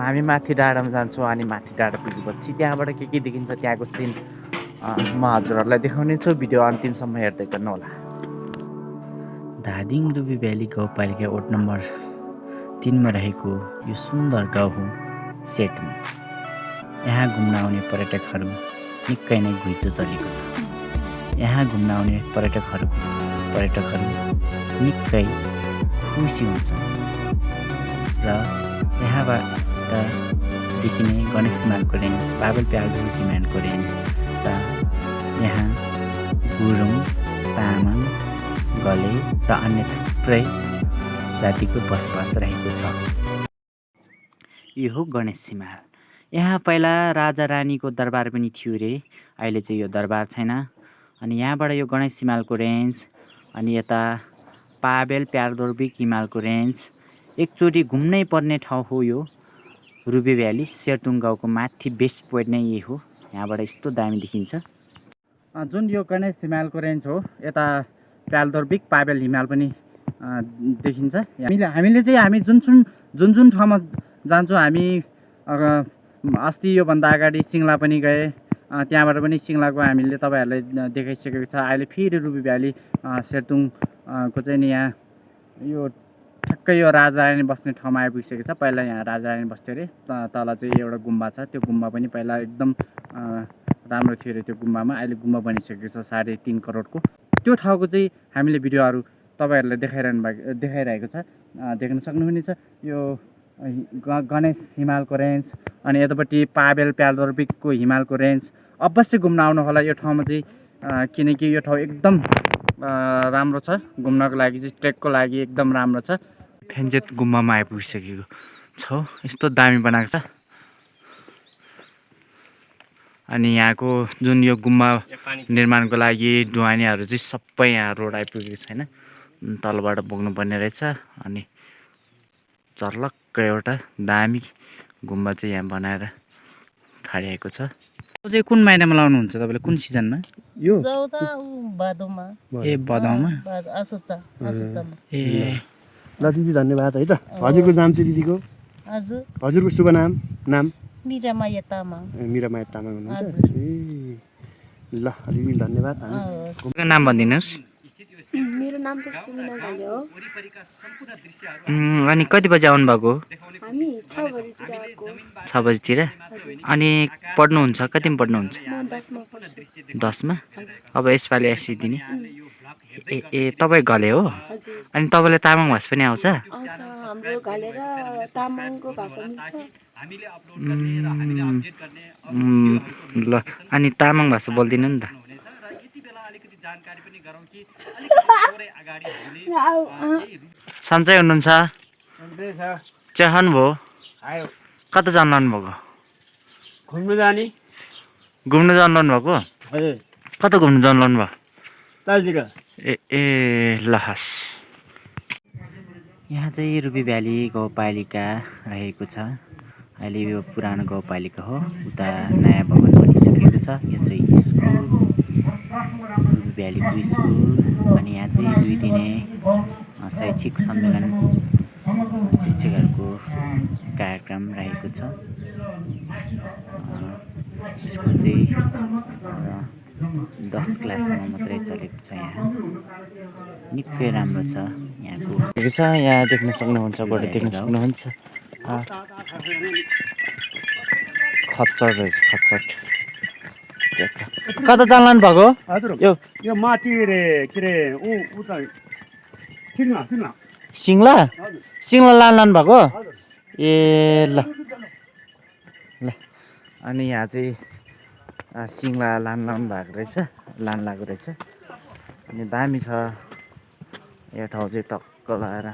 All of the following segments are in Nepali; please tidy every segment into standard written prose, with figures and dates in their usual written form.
हामी माथि डाँडामा जान्छौँ अनि माथि डाँडा पुगेपछि त्यहाँबाट के देखिन्छ त्यहाँको सिन म हजुरहरूलाई देखाउने छु। भिडियो अन्तिमसम्म हेर्दै गर्नुहोला। धादिङ रुबी भ्याली गाउँपालिका वोर्ड नम्बर 3 मा रहेको यो सुन्दर गाउँ हो सेतुङ। यहाँ घुम्न आउने पर्यटकहरू निकै नै घुइँचो चलेको छ। यहाँ घुम्न आउने पर्यटकहरू निकै खुसी हुन्छन् र यहाँबाट देखिने गणेश हिमालको रेन्ज, पाबल प्याल्दुङ हिमालको रेन्ज र यहाँ गुरुङ, तामाङ, गले र अन्य थुप्रै जातिको बसोबास रहेको छ। यो हो गणेश हिमाल। यहाँ पहिला राजा रानीको दरबार पनि थियो रे। अहिले चाहिँ यो दरबार छैन। अनि यहाँबाट यो गणेश हिमालको रेन्ज अनि यता पाबेल प्यारदोर्बिक हिमालको रेन्ज एकचोटि घुम्नै पर्ने ठाउँ हो यो रुबी भ्याली। सेतुङ गाउँको माथि बेस पोइन्ट नै यही हो। यहाँबाट यस्तो दामी देखिन्छ। जुन यो गणेश हिमालको रेन्ज हो यता प्यालदोर्बिक पाबेल हिमाल पनि देखिन्छ। हामीले चाहिँ हामी जुन ठाउँमा जान्छौँ हामी अस्ति योभन्दा अगाडि सिङ्ला पनि गए। त्यहाँबाट पनि सिङ्लाको हामीले तपाईँहरूलाई देखाइसकेको छ। अहिले फेरि रुबी भ्याली सेतुङको चाहिँ नि यहाँ यो ठ्याक्कै यो राजा रानी बस्ने ठाउँमा आइपुगिसकेको छ। पहिला यहाँ राजा रानी बस्थ्यो अरे। तल चाहिँ एउटा गुम्बा छ। त्यो गुम्बा पनि पहिला एकदम राम्रो थियो अरे। त्यो गुम्बामा अहिले गुम्बा बनिसकेको छ 3.5 करोडको। त्यो ठाउँको चाहिँ हामीले भिडियोहरू तपाईँहरूलाई देखाइरहेको छ। देख्न सक्नुहुनेछ यो गणेश हिमालको रेन्ज अनि यतापट्टि पाबेल प्यालदोर्बिकको हिमालको रेन्ज। अवश्य घुम्न आउनु होला यो ठाउँमा चाहिँ, किनकि यो ठाउँ एकदम राम्रो छ घुम्नको लागि चाहिँ, ट्रेकको लागि एकदम राम्रो छ। फेन्जेत गुम्बामा आइपुगिसकेको छौँ। यस्तो दामी बनाएको छ। अनि यहाँको जुन यो गुम्बा निर्माणको लागि ढुवानीहरू चाहिँ सबै यहाँ रोड आइपुगेको छैन, तलबाट बोक्नुपर्ने रहेछ। अनि चर्लक्क एउटा दामी गुम्बा चाहिँ यहाँ बनाएर खाडिएको छ। यो चाहिँ कुन महिनामा लाउनुहुन्छ तपाईँले, कुन सिजनमा? यो भादोमा। ए भदौमा। ए ल दिदी धन्यवाद है त। हजुरको नाम चाहिँ दिदीको? हजुरको शुभ नाम? मिरामाया तामाङ। मिरामाया तामाङ हुनुहुन्छ? ए ल दिदी धन्यवाद। नाम भनिदिनुहोस्। मेरो नाम त सुमिना घले हो। अनि कति बजी आउनुभएको? हामी 6 बजीतिर आएको। 6 बजीतिर? अनि पढ्नुहुन्छ? कतिमा पढ्नुहुन्छ? म 10 मा पढ्छु। 10 मा? अब यसपालि एससी दिने? ए तपाईँ घले हो? अनि तपाईँलाई तामाङ भाषा पनि आउँछ? आउँछ। हाम्रो घले र तामाङको भाषा मिल्छ। ल अनि तामाङ भाषा बोल्दिनु नि त। सन्चै हुनुहुन्छ? चहन भयो? कता जानु लानुभएको? घुम्नु जाने। घुम्नु जानु लानुभएको? कता घुम्नु जानु लानुभयो? तालतिर। ए ल हस्। यहाँ चाहिँ रुबी भ्याली गाउँपालिका रहेको छ। अहिले यो पुरानो गाउँपालिका हो। उता नयाँ भवन बनिसकेको छ। यो चाहिँ स्कुल, रुबी भ्यालीको स्कुल। अनि यहाँ चाहिँ 2 दिने शैक्षिक सम्मेलन शिक्षकहरूको कार्यक्रम रहेको छ। स्कुल चाहिँ 10 क्लाससम्म मात्रै चलेको छ। यहाँ निकै राम्रो छ यहाँको। यहाँ देख्न सक्नुहुन्छ, बाट देख्न सक्नुहुन्छ खच्चड रहेछ, खच्चड। कता जान लानु भएको? यो माथि रे के रे उता सिङ्ला लानु भएको? ए ल। अनि यहाँ चाहिँ सिङ्ला लानु भएको रहेछ, लाग्दो रहेछ। अनि दामी छ यो ठाउँ चाहिँ। टक्क लगाएर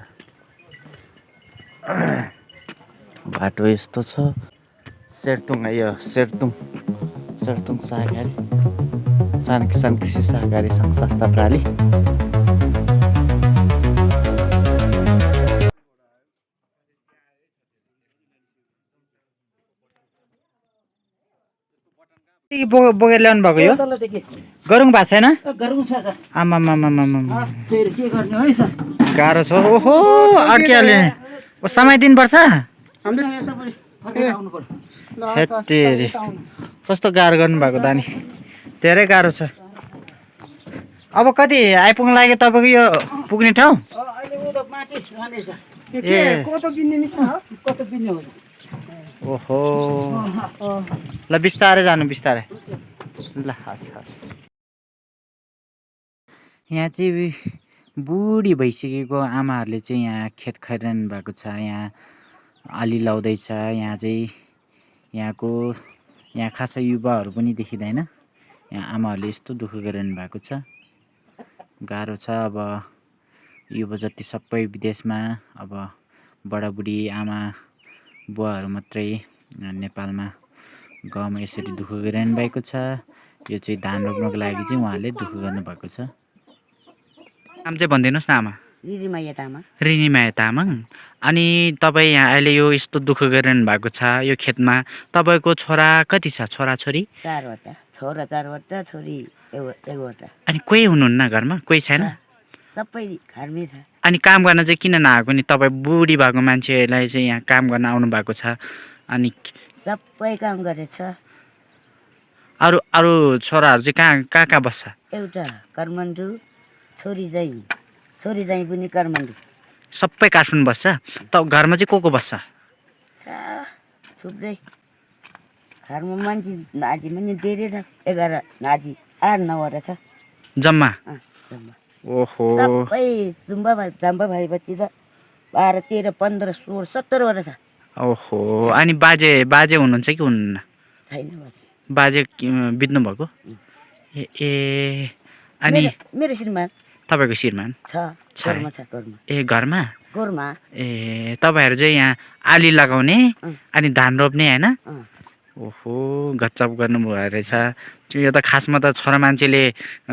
बाटो यस्तो छ। सेतुङ सहकारी किसान कृषि सहकारी सङ्घ संस्था प्राली। बोकेर ल्याउनु भएको यो गरुङ भएको छैन? आमा गाह्रो छ। ओहो अड्किहाल्यो। समाइदिनु पर्छ। हेत्तेरी कस्तो गाह्रो गर्नुभएको दानी धेरै गाह्रो छ अब कति आइपुग्न लाग्यो तपाईँको यो पुग्ने ठाउँ ए ओहो ल बिस्तारै जानु बिस्तारै ल हस् हस् यहाँ चाहिँ बुढी भइसकेको आमाहरूले चाहिँ यहाँ खेत खरिरहनु भएको छ यहाँ आली लाउँदैछ यहाँ चाहिँ यहाँ खासै युवाहरू पनि देखिँदैन यहाँ आमाहरूले यस्तो दुःख गरिरहनु भएको छ गाह्रो छ अब युवा जति सबै विदेशमा अब बुढाबुढी आमा बुवाहरू मात्रै नेपालमा गाउँमा यसरी दुःख गरिरहनु भएको छ यो चाहिँ धान रोप्नको लागि चाहिँ उहाँहरूले दुःख गर्नुभएको छ नाम चाहिँ भनिदिनुहोस् न आमा रिनिमाया तामाङ अनि तपाईँ यहाँ अहिले यो यस्तो दुःख गरिरहनु भएको छ यो खेतमा तपाईँको छोरा कति छ छोराछोरी 4वटा छोरा 4वटा छोरी 1वटा अनि कोही हुनुहुन्न घरमा कोही छैन सबै घरमै छ अनि काम गर्न चाहिँ किन नआएको नि तपाईँ बुढी भएको मान्छेलाई चाहिँ यहाँ काम गर्न आउनु भएको छ अनि सबै काम गरेछ अरू अरू छोराहरू चाहिँ कहाँ बस्छ एउटा काठमाडौँ छोरी चाहिँ पनि काठमाडौँ सबै काठमाडौँ बस्छ त घरमा चाहिँ को बस्छ थुप्रै घरमा मान्छे नाजी पनि धेरै छ 11 नाजी 8-9वटा छ जम्मा जम्मा ओहो सबै जम्बा भएपछि त 12, 13, 15, 16, 17वटा छ ओहो अनि बाजे हुनुहुन्छ कि हुनुहुन्न छैन बाजे बित्नु भएको ए अनि मेरो श्रीमान तपाईँको श्रीमान ए घरमा ए तपाईँहरू चाहिँ यहाँ आली लगाउने अनि धान रोप्ने होइन ओहो गच्चप गर्नुभयो रहेछ यो त खासमा त छोरा मान्छेले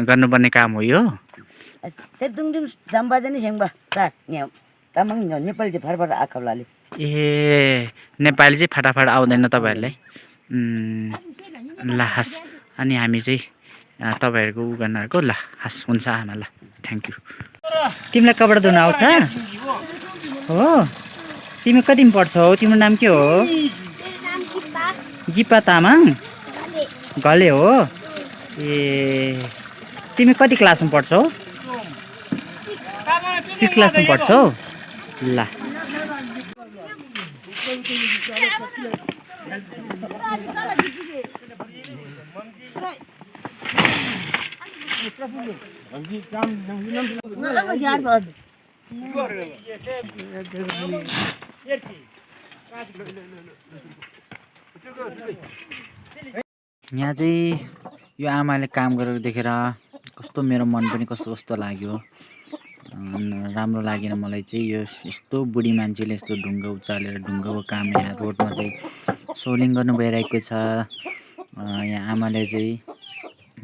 गर्नुपर्ने काम हो यो ए नेपाली चाहिँ फटाफट आउँदैन तपाईँहरूलाई ल हस् अनि हामी चाहिँ तपाईँहरूको उ गर्नको ल हस् हुन्छ आमा ल थ्याङ्क यू तिमीलाई कपडा धुन आउँछ हो तिमी कतिमा पढ्छौ तिम्रो नाम के हो गिपा तामाङ गले हो ए तिमी कति क्लासमा पढ्छौ 6 क्लासमा पढ्छौ ल यहाँ चाहिँ यो आमाले काम गरेको देखेर कस्तो मेरो मन पनि कस्तो लाग्यो राम्रो लागेन मलाई चाहिँ यो यस्तो बुढी मान्छेले यस्तो ढुङ्गा उचालेर ढुङ्गाको काम यहाँ रोडमा चाहिँ सोलिङ गर्नु भइरहेको छ यहाँ आमाले चाहिँ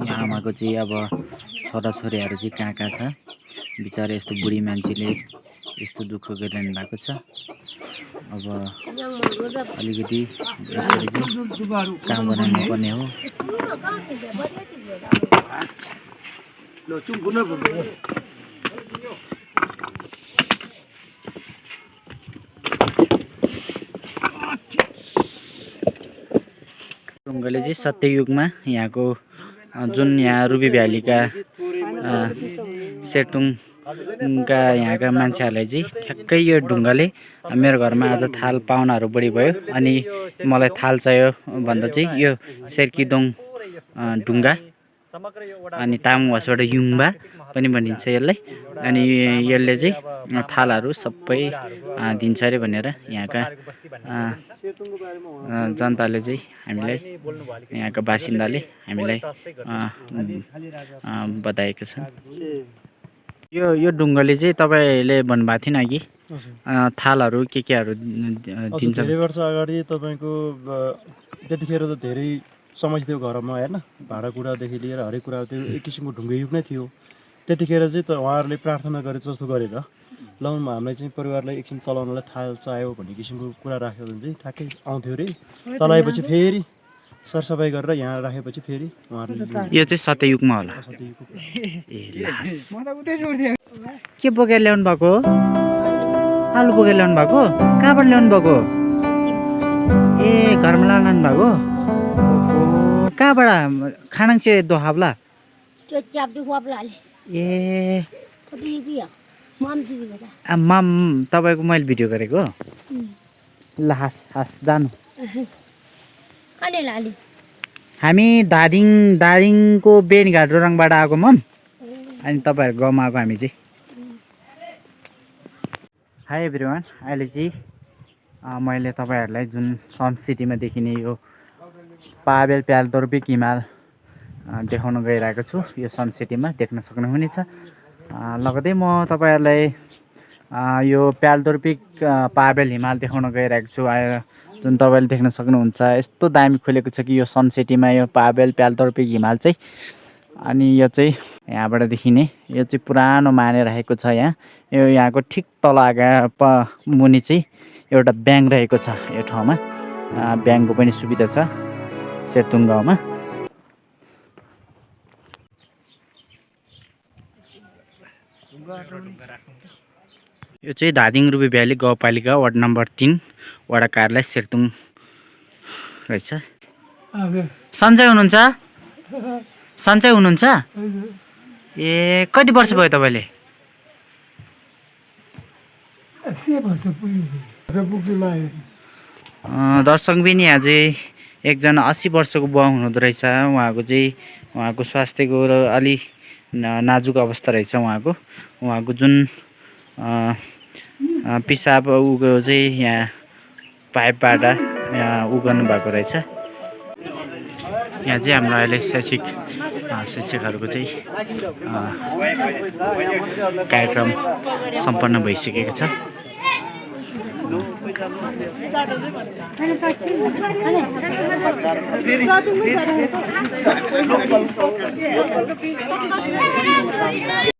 यहाँ आमाको चाहिँ अब छोराछोरीहरू चाहिँ कहाँ छ बिचारा यस्तो बुढी मान्छेले यस्तो दुःख गरिरहनु भएको छ अब अलिकति यसरी चाहिँ काम बनाउनु पर्ने हो ढुङ्गाले चाहिँ सत्ययुगमा यहाँको जुन यहाँ रुबी भ्यालीका सेतुङका यहाँका मान्छेहरूलाई चाहिँ ठ्याक्कै यो ढुङ्गाले मेरो घरमा आज थाल पाहुनाहरू बढी भयो अनि मलाई थाल चाहियो भन्दा चाहिँ यो सेर्किदोङ ढुङ्गा अनि तामाङ भाषाबाट युङबा पनि भनिन्छ यसलाई अनि यसले चाहिँ थालहरू सबै दिन्छ अरे भनेर यहाँका जनताले चाहिँ हामीलाई यहाँका बासिन्दाले हामीलाई बताएका छन् यो ढुङ्गाले चाहिँ तपाईँले भन्नुभएको थिएन कि थालहरू केहरू दिन्छ धेरै वर्ष अगाडि तपाईँको त्यतिखेर त धेरै समस्या थियो घरमा होइन भाँडाकुँडादेखि लिएर हरेक कुरा त्यो एक किसिमको ढुङ्गे युग नै थियो त्यतिखेर चाहिँ त उहाँहरूले प्रार्थना गरे जस्तो गरेर ल हामीलाई चाहिँ परिवारलाई एकछिन चलाउनलाई थाल चाहियो भन्ने किसिमको कुरा राख्यो भने चाहिँ ठ्याक्कै आउँथ्यो अरे चलाएपछि फेरि सरसफाइ गरेर यहाँ राखेपछि फेरि उहाँहरूले यो चाहिँ सत्ययुगमा होला के बोकेर ल्याउनु भएको आलु बोकेर ल्याउनु भएको कहाँबाट ल्याउनु भएको ए घरमा लानु भएको ओहो कहाँबाट खानाङसे दोहाब्ला ए माम तपाईँको मैले भिडियो गरेको ल हास हास जानु हामी दार्जिलिङको बेनीघाट रोरङबाट आएको मम अनि तपाईँहरूको गाउँमा आएको हामी चाहिँ हाई एभ्रिवान अहिले चाहिँ मैले तपाईँहरूलाई जुन सन सिटीमा देखिने यो पाबेल प्यालदोर्बिक हिमाल देखाउन गइरहेको छु यो सन सिटीमा देख्न सक्नुहुनेछ लगतै म तपाईँहरूलाई यो प्यालदोर्बिक पाबेल हिमाल देखाउन गइरहेको छु जुन तपाईँले देख्न सक्नुहुन्छ यस्तो दामी खुलेको छ कि यो सन सिटीमा यो पाबेल प्यालदोर्बिक हिमाल चाहिँ अनि यो चाहिँ यहाँबाट देखिने यो चाहिँ पुरानो मानिरहेको छ यो यहाँको ठिक तल मुनि चाहिँ एउटा ब्याङ्क रहेको छ यो ठाउँमा ब्याङ्कको पनि सुविधा छ सेतुङ गाउँमा यो चाहिँ धादिङ रुबी भ्याली गाउँपालिका वार्ड नम्बर 3 वडा कार्यालय सेतुङ रहेछ सन्चै हुनुहुन्छ ए कति वर्ष भयो तपाईँले दर्शक बिनी अझै एकजना 80 वर्षको बुवा हुनुहुँदो रहेछ उहाँको स्वास्थ्यको अलि नाजुक अवस्था रहेछ उहाँको जुन पिसाब उगो चाहिँ यहाँ पाइपबाट यहाँ उगर्नु भएको रहेछ यहाँ चाहिँ हाम्रो अहिले शिक्षकहरूको चाहिँ कार्यक्रम सम्पन्न भइसकेको छ